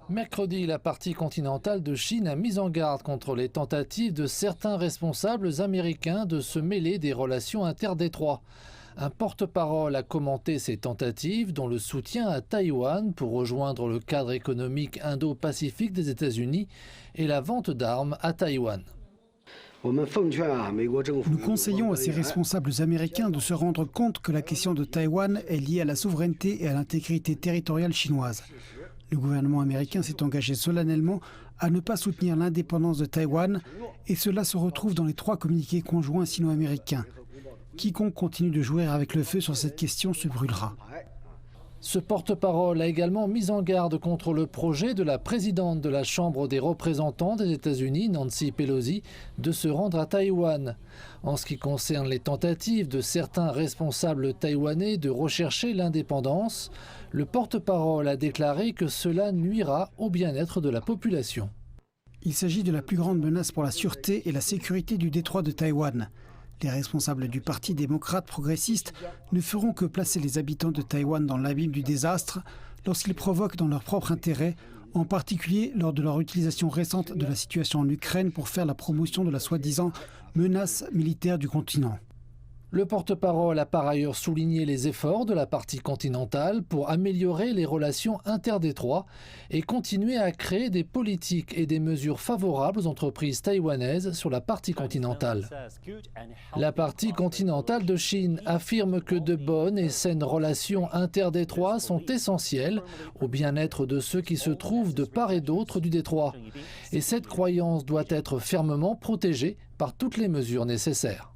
Mercredi, la partie continentale de Chine a mis en garde contre les tentatives de certains responsables américains de se mêler des relations interdétroits. Un porte-parole a commenté ces tentatives, dont le soutien à Taïwan pour rejoindre le cadre économique indo-pacifique des États-Unis et la vente d'armes à Taïwan. Nous conseillons à ces responsables américains de se rendre compte que la question de Taïwan est liée à la souveraineté et à l'intégrité territoriale chinoise. Le gouvernement américain s'est engagé solennellement à ne pas soutenir l'indépendance de Taïwan et cela se retrouve dans les 3 communiqués conjoints sino-américains. Quiconque continue de jouer avec le feu sur cette question se brûlera. Ce porte-parole a également mis en garde contre le projet de la présidente de la Chambre des représentants des États-Unis, Nancy Pelosi, de se rendre à Taïwan. En ce qui concerne les tentatives de certains responsables taïwanais de rechercher l'indépendance, le porte-parole a déclaré que cela nuira au bien-être de la population. Il s'agit de la plus grande menace pour la sûreté et la sécurité du détroit de Taïwan. Les responsables du Parti démocrate progressiste ne feront que placer les habitants de Taïwan dans l'abîme du désastre lorsqu'ils provoquent dans leur propre intérêt, en particulier lors de leur utilisation récente de la situation en Ukraine pour faire la promotion de la soi-disant menace militaire du continent. Le porte-parole a par ailleurs souligné les efforts de la partie continentale pour améliorer les relations interdétroits et continuer à créer des politiques et des mesures favorables aux entreprises taïwanaises sur la partie continentale. La partie continentale de Chine affirme que de bonnes et saines relations interdétroits sont essentielles au bien-être de ceux qui se trouvent de part et d'autre du détroit. Et cette croyance doit être fermement protégée par toutes les mesures nécessaires.